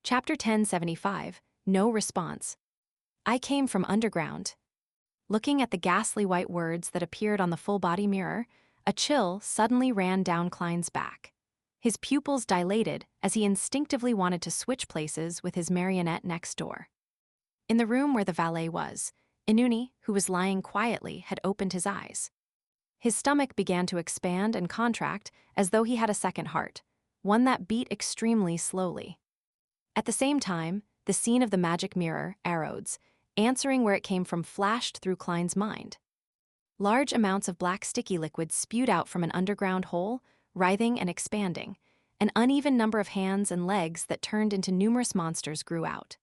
Chapter 1075, No Response. I came from underground. Looking at the ghastly white words that appeared on the full-body mirror, a chill suddenly ran down Klein's back. His pupils dilated as he instinctively wanted to switch places with his marionette next door. In the room where the valet was, Inuni, who was lying quietly, had opened his eyes. His stomach began to expand and contract as though he had a second heart, one that beat extremely slowly. At the same time, the scene of the magic mirror, Arodes, answering where it came from flashed through Klein's mind. Large amounts of black sticky liquid spewed out from an underground hole, writhing and expanding. An uneven number of hands and legs that turned into numerous monsters grew out.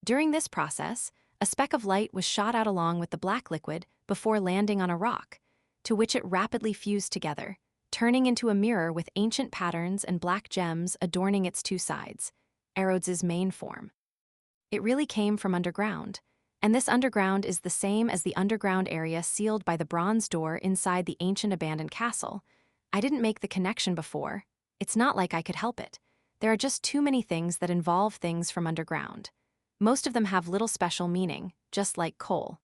During this process, a speck of light was shot out along with the black liquid before landing on a rock, to which it rapidly fused together, turning into a mirror with ancient patterns and black gems adorning its two sides, Arodes's main form. It really came from underground, and this underground is the same as the underground area sealed by the bronze door inside the ancient abandoned castle. I didn't make the connection before. It's not like I could help it. There are just too many things that involve things from underground. Most of them have little special meaning, just like coal.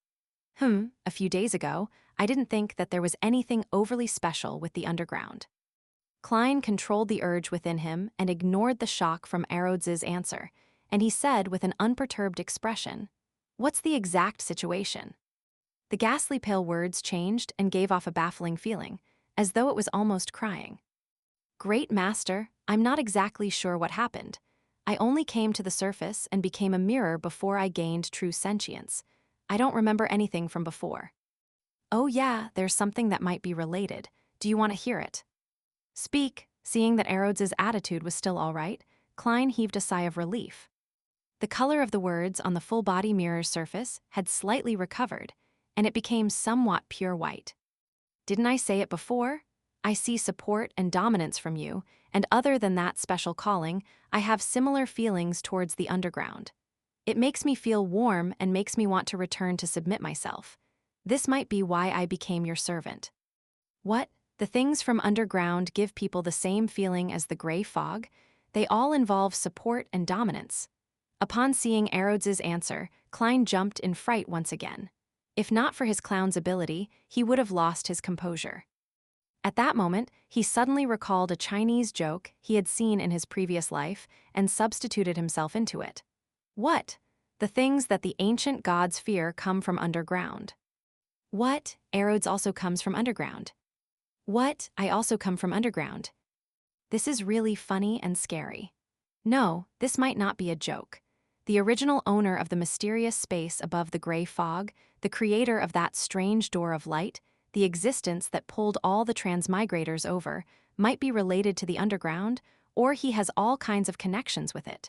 A few days ago, I didn't think that there was anything overly special with the underground. Klein controlled the urge within him and ignored the shock from Arodes's answer, and he said with an unperturbed expression, "What's the exact situation?" The ghastly pale words changed and gave off a baffling feeling, as though it was almost crying. "Great Master, I'm not exactly sure what happened. I only came to the surface and became a mirror before I gained true sentience. I don't remember anything from before." "Oh yeah, there's something that might be related. Do you want to hear it?" "Speak." Seeing that Arodes's attitude was still all right, Klein heaved a sigh of relief. The color of the words on the full-body mirror's surface had slightly recovered, and it became somewhat pure white. "Didn't I say it before? I see support and dominance from you, and other than that special calling, I have similar feelings towards the underground. It makes me feel warm and makes me want to return to submit myself. This might be why I became your servant." "What? The things from underground give people the same feeling as the gray fog? They all involve support and dominance." Upon seeing Arodes's answer, Klein jumped in fright once again. If not for his clown's ability, he would have lost his composure. At that moment, he suddenly recalled a Chinese joke he had seen in his previous life and substituted himself into it. "What? The things that the ancient gods fear come from underground." "What? Arodes also comes from underground." "What? I also come from underground." This is really funny and scary. No, this might not be a joke. The original owner of the mysterious space above the gray fog, the creator of that strange door of light, the existence that pulled all the transmigrators over, might be related to the underground, or he has all kinds of connections with it.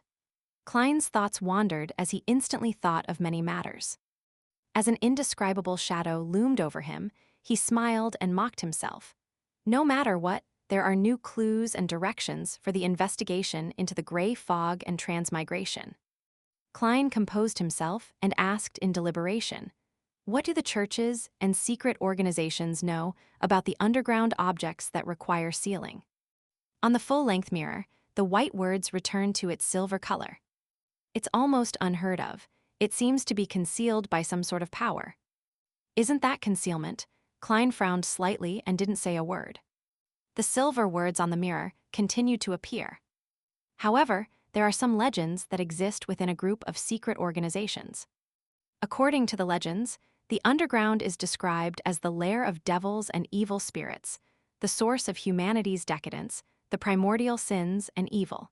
Klein's thoughts wandered as he instantly thought of many matters. As an indescribable shadow loomed over him, he smiled and mocked himself. No matter what, there are new clues and directions for the investigation into the gray fog and transmigration. Klein composed himself and asked in deliberation, "What do the churches and secret organizations know about the underground objects that require sealing?" On the full-length mirror, the white words returned to its silver color. "It's almost unheard of. It seems to be concealed by some sort of power." "Isn't that concealment?" Klein frowned slightly and didn't say a word. The silver words on the mirror continued to appear. "However, there are some legends that exist within a group of secret organizations. According to the legends, the underground is described as the lair of devils and evil spirits, the source of humanity's decadence, the primordial sins and evil."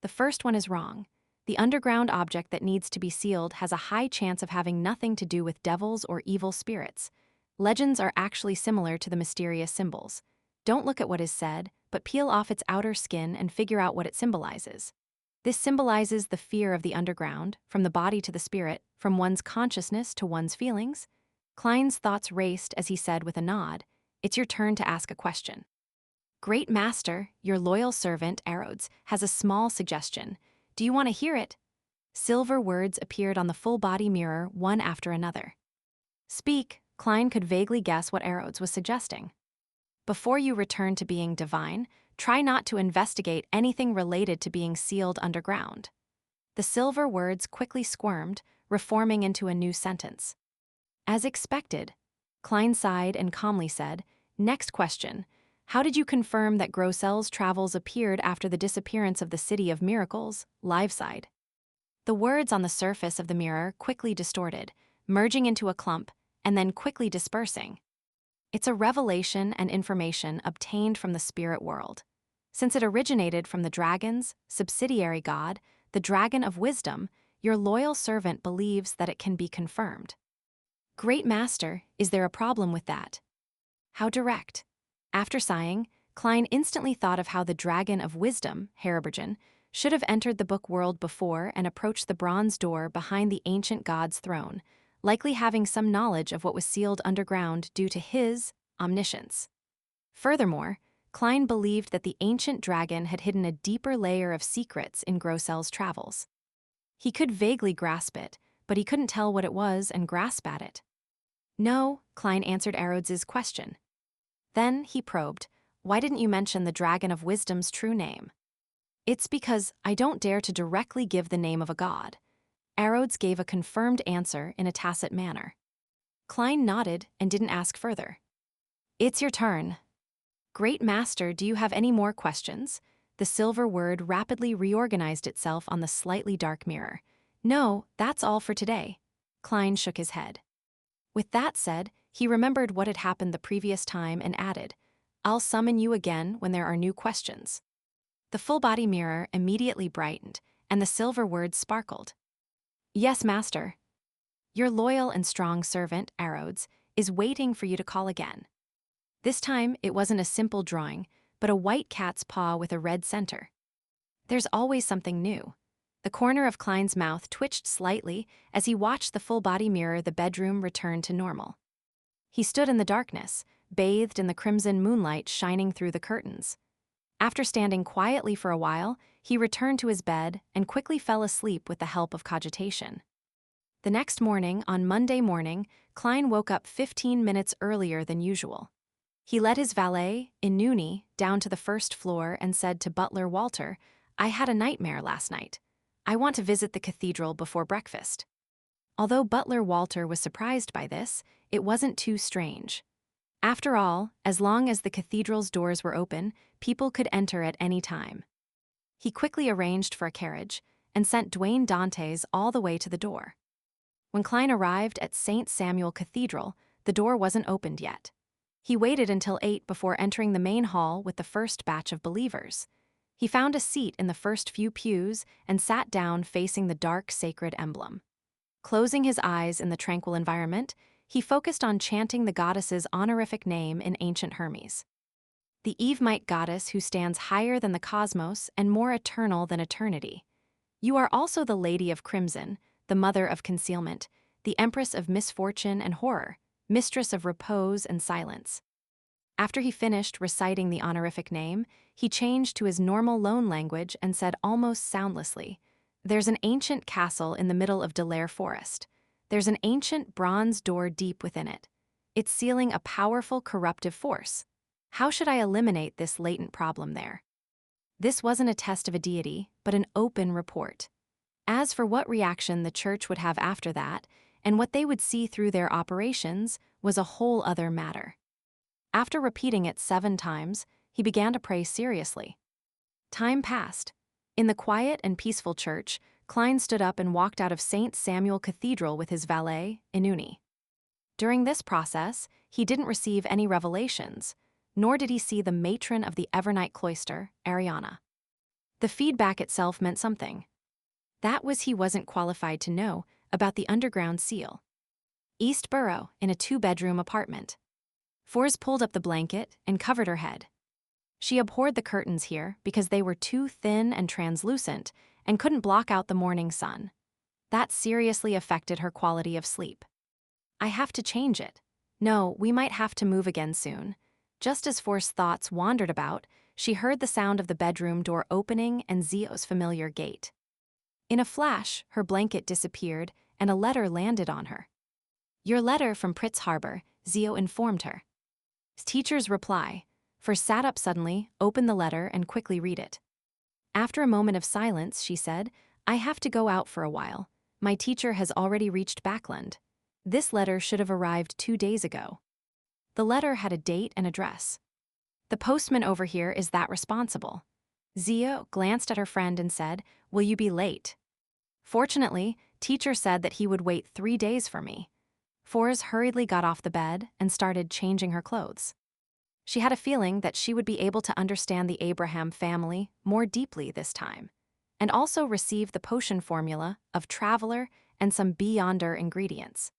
The first one is wrong. The underground object that needs to be sealed has a high chance of having nothing to do with devils or evil spirits. Legends are actually similar to the mysterious symbols. Don't look at what is said, but peel off its outer skin and figure out what it symbolizes. This symbolizes the fear of the underground, from the body to the spirit, from one's consciousness to one's feelings. Klein's thoughts raced as he said with a nod, "It's your turn to ask a question." "Great Master, your loyal servant, Arodes, has a small suggestion. Do you want to hear it?" Silver words appeared on the full-body mirror one after another. "Speak." Klein could vaguely guess what Arodes was suggesting. "Before you return to being divine, try not to investigate anything related to being sealed underground." The silver words quickly squirmed, reforming into a new sentence. As expected, Klein sighed and calmly said, "Next question. How did you confirm that Grossel's travels appeared after the disappearance of the City of Miracles, Liveside?" The words on the surface of the mirror quickly distorted, merging into a clump, and then quickly dispersing. It's a revelation and information obtained from the spirit world. Since it originated from the dragon's subsidiary god, the Dragon of Wisdom, your loyal servant believes that it can be confirmed. Great Master, is there a problem with that? How direct? After sighing, Klein instantly thought of how the Dragon of Wisdom, Haribergen, should have entered the book world before and approached the bronze door behind the ancient god's throne, likely having some knowledge of what was sealed underground due to his omniscience. Furthermore, Klein believed that the ancient dragon had hidden a deeper layer of secrets in Grossel's travels. He could vaguely grasp it, but he couldn't tell what it was and grasp at it. No, Klein answered Arodz's question. Then he probed, "Why didn't you mention the Dragon of Wisdom's true name?" "It's because I don't dare to directly give the name of a god." Arodz gave a confirmed answer in a tacit manner. Klein nodded and didn't ask further. "It's your turn." "Great Master, do you have any more questions?" The silver word rapidly reorganized itself on the slightly dark mirror. "No, that's all for today." Klein shook his head. With that said, he remembered what had happened the previous time and added, "I'll summon you again when there are new questions." The full-body mirror immediately brightened, and the silver words sparkled. "Yes, Master. Your loyal and strong servant, Arodz, is waiting for you to call again." This time, it wasn't a simple drawing, but a white cat's paw with a red center. There's always something new. The corner of Klein's mouth twitched slightly as he watched the full-body mirror the bedroom return to normal. He stood in the darkness, bathed in the crimson moonlight shining through the curtains. After standing quietly for a while, he returned to his bed and quickly fell asleep with the help of cogitation. The next morning, on Monday morning, Klein woke up 15 minutes earlier than usual. He led his valet, Inuni, down to the first floor and said to butler Walter, "I had a nightmare last night. I want to visit the cathedral before breakfast." Although butler Walter was surprised by this, it wasn't too strange. After all, as long as the cathedral's doors were open, people could enter at any time. He quickly arranged for a carriage and sent Dwayne Dantes all the way to the door. When Klein arrived at St. Samuel Cathedral, the door wasn't opened yet. He waited until 8 before entering the main hall with the first batch of believers. He found a seat in the first few pews and sat down facing the dark sacred emblem. Closing his eyes in the tranquil environment, he focused on chanting the goddess's honorific name in ancient Hermes. The Evemite goddess who stands higher than the cosmos and more eternal than eternity. You are also the Lady of Crimson, the Mother of Concealment, the Empress of Misfortune and Horror, Mistress of Repose and Silence. After he finished reciting the honorific name, he changed to his normal loan language and said almost soundlessly, "There's an ancient castle in the middle of Delaire Forest. There's an ancient bronze door deep within it. It's sealing a powerful corruptive force. How should I eliminate this latent problem there?" This wasn't a test of a deity, but an open report. As for what reaction the church would have after that, and what they would see through their operations, was a whole other matter. After repeating it 7 times, he began to pray seriously. Time passed. In the quiet and peaceful church, Klein stood up and walked out of St. Samuel Cathedral with his valet, Inuni. During this process, he didn't receive any revelations, nor did he see the matron of the Evernight cloister, Ariana. The feedback itself meant something. That was he wasn't qualified to know about the underground seal. East Borough, in a 2-bedroom apartment. Forz pulled up the blanket and covered her head. She abhorred the curtains here because they were too thin and translucent and couldn't block out the morning sun. That seriously affected her quality of sleep. "I have to change it. No, we might have to move again soon." Just as Forz's thoughts wandered about, she heard the sound of the bedroom door opening and Zio's familiar gate. In a flash, her blanket disappeared and a letter landed on her. "Your letter from Pritz Harbor," Zio informed her. Teacher's reply. Forz sat up suddenly, opened the letter, and quickly read it. After a moment of silence, she said, I have to go out for a while. My teacher has already reached Backland. This letter should have arrived 2 days ago. The letter had a date and address. The postman over here is that responsible. Zia glanced at her friend and said, "Will you be late?" Fortunately, teacher said that he would wait 3 days for me. Forz hurriedly got off the bed and started changing her clothes. She had a feeling that she would be able to understand the Abraham family more deeply this time, and also receive the potion formula of Traveler and some Beyonder ingredients.